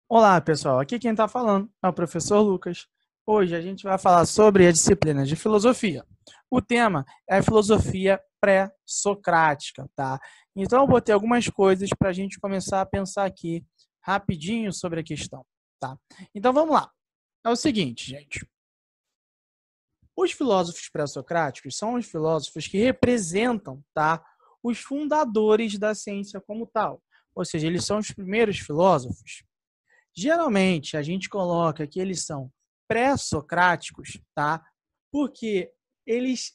Olá, pessoal. Aqui quem está falando é o professor Lucas. Hoje a gente vai falar sobre a disciplina de filosofia. O tema é a filosofia pré-socrática, tá? Então eu botei algumas coisas para a gente começar a pensar aqui rapidinho sobre a questão, tá? Então vamos lá. É o seguinte, gente. Os filósofos pré-socráticos são os filósofos que representam, tá, os fundadores da ciência como tal. Ou seja, eles são os primeiros filósofos. Geralmente, a gente coloca que eles são pré-socráticos, tá? Porque eles,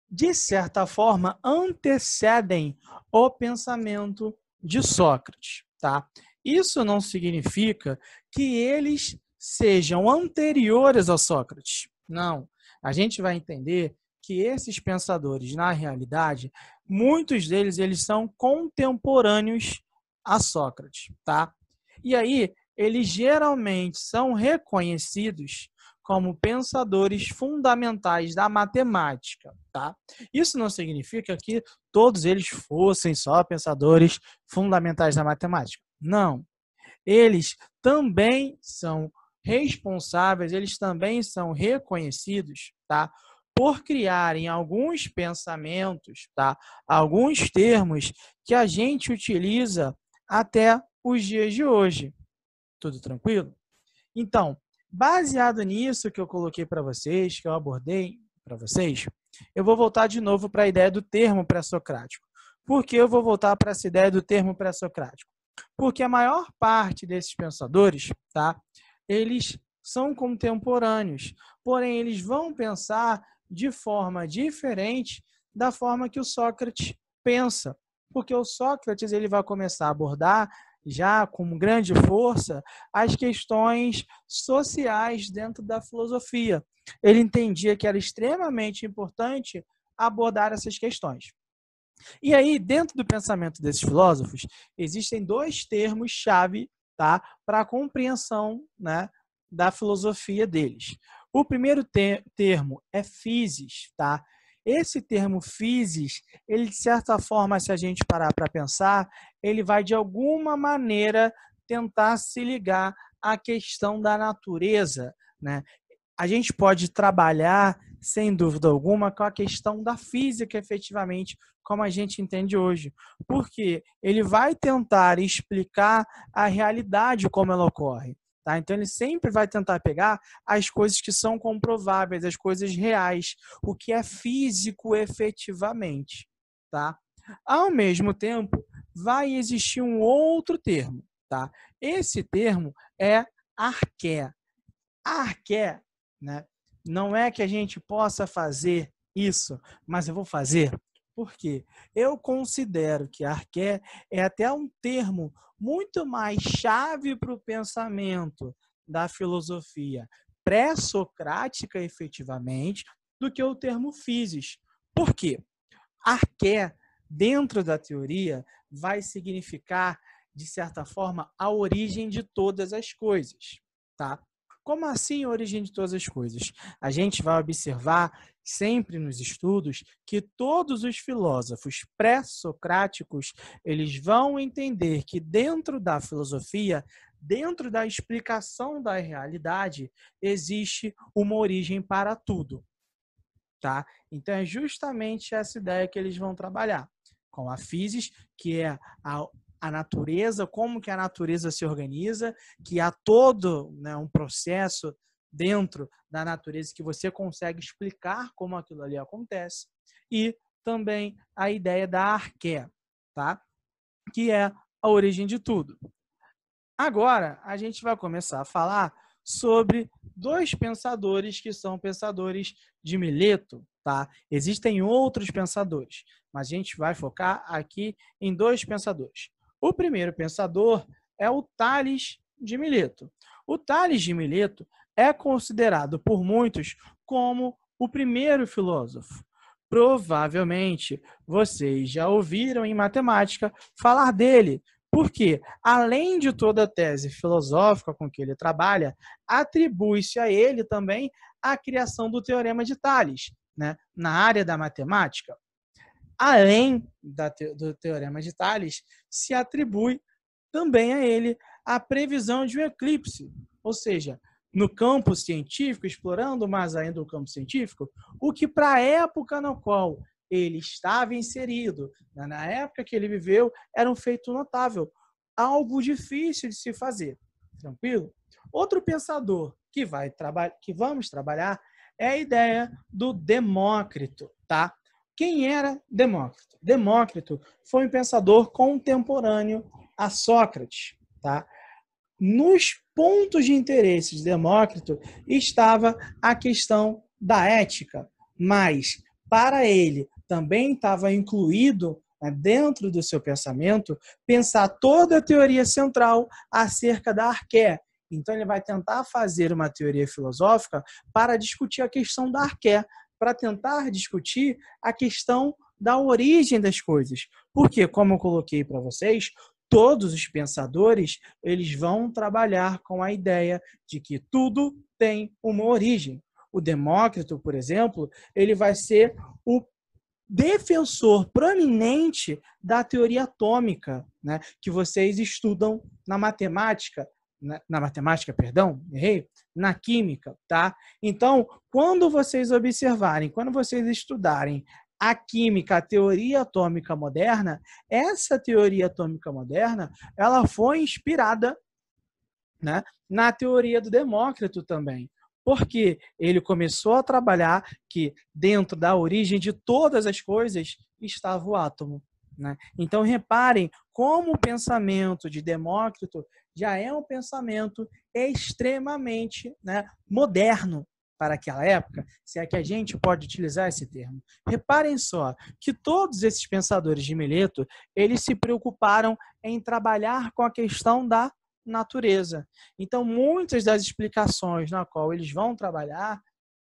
de certa forma, antecedem o pensamento de Sócrates, tá? Isso não significa que eles sejam anteriores a Sócrates. Não. A gente vai entender que esses pensadores, na realidade, muitos deles eles são contemporâneos a Sócrates, tá? E aí, eles geralmente são reconhecidos como pensadores fundamentais da matemática, tá? Isso não significa que todos eles fossem só pensadores fundamentais da matemática. Não. Eles também são responsáveis, eles também são reconhecidos, tá? Por criarem alguns pensamentos, tá? Alguns termos que a gente utiliza até os dias de hoje. Tudo tranquilo? Então, baseado nisso que eu coloquei para vocês, que eu abordei para vocês, eu vou voltar de novo para a ideia do termo pré-socrático. Por que eu vou voltar para essa ideia do termo pré-socrático? Porque a maior parte desses pensadores, tá? Eles são contemporâneos, porém eles vão pensar de forma diferente da forma que o Sócrates pensa, porque o Sócrates ele vai começar a abordar já com grande força as questões sociais dentro da filosofia. Ele entendia que era extremamente importante abordar essas questões. E aí, dentro do pensamento desses filósofos, existem dois termos-chave, tá, para a compreensão, né, da filosofia deles. O primeiro termo é physis, tá? Esse termo physis, ele de certa forma, se a gente parar para pensar, ele vai de alguma maneira tentar se ligar à questão da natureza, né? A gente pode trabalhar, sem dúvida alguma, com a questão da física, efetivamente, como a gente entende hoje. Porque ele vai tentar explicar a realidade como ela ocorre. Tá? Então, ele sempre vai tentar pegar as coisas que são comprováveis, as coisas reais, o que é físico efetivamente. Tá? Ao mesmo tempo, vai existir um outro termo. Tá? Esse termo é arqué. Arqué, né? Não é que a gente possa fazer isso, mas eu vou fazer. Por quê? Eu considero que arqué é até um termo muito mais chave para o pensamento da filosofia pré-socrática, efetivamente, do que o termo physis. Por quê? Arqué, dentro da teoria, vai significar, de certa forma, a origem de todas as coisas. Tá? Como assim a origem de todas as coisas? A gente vai observar sempre nos estudos que todos os filósofos pré-socráticos eles vão entender que dentro da filosofia, dentro da explicação da realidade, existe uma origem para tudo. Tá? Então, é justamente essa ideia que eles vão trabalhar com a physis, que é a natureza, como que a natureza se organiza, que há todo, né, um processo dentro da natureza que você consegue explicar como aquilo ali acontece, e também a ideia da arqué, tá? Que é a origem de tudo. Agora, a gente vai começar a falar sobre dois pensadores que são pensadores de Mileto, tá? Existem outros pensadores, mas a gente vai focar aqui em dois pensadores. O primeiro pensador é o Tales de Mileto. O Tales de Mileto é considerado por muitos como o primeiro filósofo. Provavelmente vocês já ouviram em matemática falar dele, porque, além de toda a tese filosófica com que ele trabalha, atribui-se a ele também a criação do Teorema de Tales, né, na área da matemática. Além do Teorema de Tales, se atribui também a ele a previsão de um eclipse. Ou seja, no campo científico, explorando mais ainda o campo científico, o que para a época na qual ele estava inserido, na época que ele viveu, era um feito notável, algo difícil de se fazer. Tranquilo? Outro pensador que vamos trabalhar é a ideia do Demócrito, tá? Quem era Demócrito? Demócrito foi um pensador contemporâneo a Sócrates, tá? Nos pontos de interesse de Demócrito estava a questão da ética, mas para ele também estava incluído, né, dentro do seu pensamento, pensar toda a teoria central acerca da arqué. Então ele vai tentar fazer uma teoria filosófica para discutir a questão da arqué, para tentar discutir a questão da origem das coisas. Porque, como eu coloquei para vocês, todos os pensadores, eles vão trabalhar com a ideia de que tudo tem uma origem. O Demócrito, por exemplo, ele vai ser o defensor proeminente da teoria atômica, né, que vocês estudam na matemática, na química, tá? Então, quando vocês observarem, quando vocês estudarem a química, a teoria atômica moderna, essa teoria atômica moderna, ela foi inspirada, né, na teoria do Demócrito também. Porque ele começou a trabalhar que dentro da origem de todas as coisas estava o átomo, né? Então, reparem como o pensamento de Demócrito já é um pensamento extremamente, né, moderno para aquela época, se é que a gente pode utilizar esse termo. Reparem só que todos esses pensadores de Mileto, eles se preocuparam em trabalhar com a questão da natureza. Então, muitas das explicações na qual eles vão trabalhar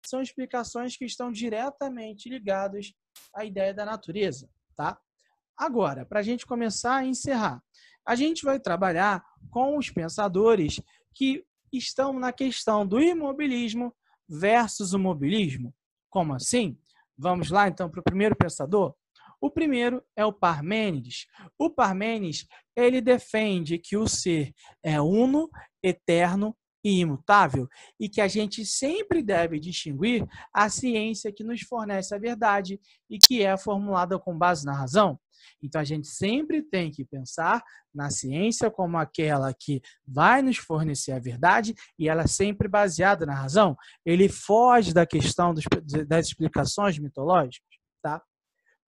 são explicações que estão diretamente ligadas à ideia da natureza, tá? Agora, para a gente começar a encerrar, a gente vai trabalhar com os pensadores que estão na questão do imobilismo versus o mobilismo. Como assim? Vamos lá, então, para o primeiro pensador? O primeiro é o Parmênides. O Parmênides, ele defende que o ser é uno, eterno e imutável, e que a gente sempre deve distinguir a ciência que nos fornece a verdade e que é formulada com base na razão. Então, a gente sempre tem que pensar na ciência como aquela que vai nos fornecer a verdade e ela é sempre baseada na razão. Ele foge da questão das explicações mitológicas, tá?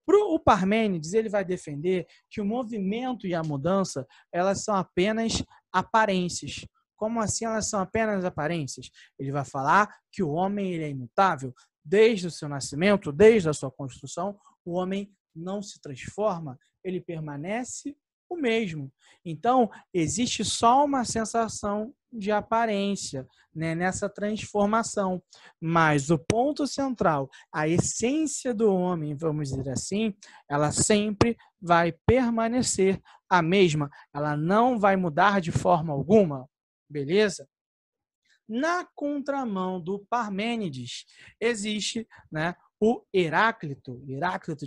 O Parmênides, ele vai defender que o movimento e a mudança, elas são apenas aparências. Como assim elas são apenas aparências? Ele vai falar que o homem ele é imutável. Desde o seu nascimento, desde a sua construção, o homem não se transforma, ele permanece o mesmo. Então, existe só uma sensação de aparência, né, nessa transformação. Mas o ponto central, a essência do homem, vamos dizer assim, ela sempre vai permanecer a mesma. Ela não vai mudar de forma alguma. Beleza? Na contramão do Parmênides, existe, né, o Heráclito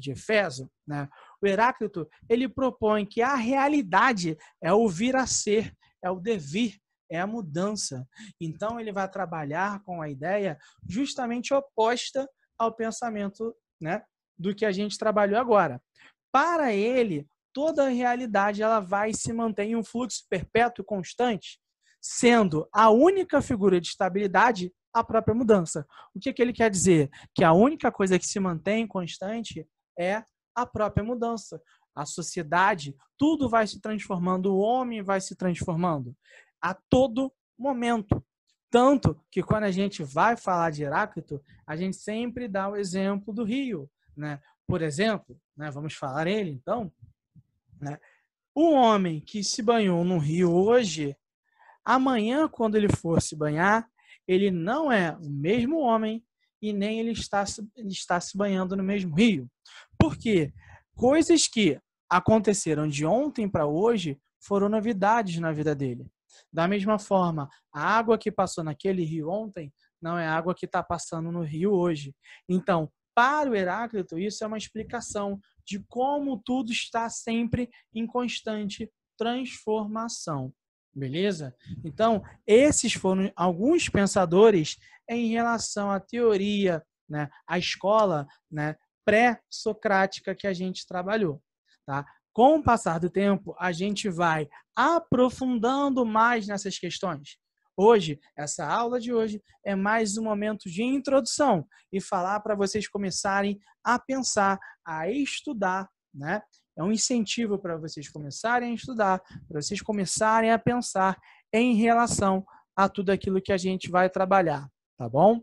de Éfeso, né? O Heráclito, ele propõe que a realidade é o vir a ser, é o devir, é a mudança. Então, ele vai trabalhar com a ideia justamente oposta ao pensamento, né, do que a gente trabalhou agora. Para ele, toda a realidade ela vai se manter em um fluxo perpétuo e constante, sendo a única figura de estabilidade a própria mudança. O que ele quer dizer? Que a única coisa que se mantém constante é a própria mudança. A sociedade, tudo vai se transformando, o homem vai se transformando a todo momento. Tanto que quando a gente vai falar de Heráclito, a gente sempre dá o exemplo do rio, né? Por exemplo, né, vamos falar ele então, né? O homem que se banhou no rio hoje, amanhã, quando ele for se banhar, ele não é o mesmo homem e nem ele está se banhando no mesmo rio. Por quê? Coisas que aconteceram de ontem para hoje foram novidades na vida dele. Da mesma forma, a água que passou naquele rio ontem não é a água que está passando no rio hoje. Então, para o Heráclito, isso é uma explicação de como tudo está sempre em constante transformação. Beleza? Então, esses foram alguns pensadores em relação à teoria, né, à escola, né, pré-socrática que a gente trabalhou. Tá? Com o passar do tempo, a gente vai aprofundando mais nessas questões. Hoje, essa aula de hoje é mais um momento de introdução e falar para vocês começarem a pensar, a estudar, né? É um incentivo para vocês começarem a estudar, para vocês começarem a pensar em relação a tudo aquilo que a gente vai trabalhar, tá bom?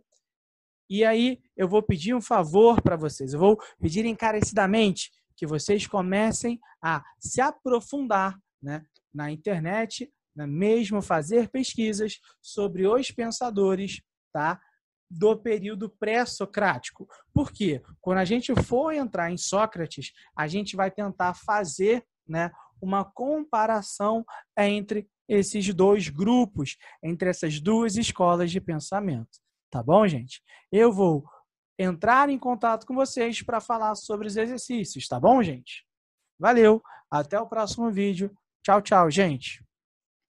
E aí eu vou pedir um favor para vocês, eu vou pedir encarecidamente que vocês comecem a se aprofundar, né, na internet, né, mesmo fazer pesquisas sobre os pensadores, tá? Do período pré-socrático. Por quê? Quando a gente for entrar em Sócrates, a gente vai tentar fazer, né, uma comparação entre esses dois grupos, entre essas duas escolas de pensamento. Tá bom, gente? Eu vou entrar em contato com vocês para falar sobre os exercícios, tá bom, gente? Valeu, até o próximo vídeo. Tchau, tchau, gente.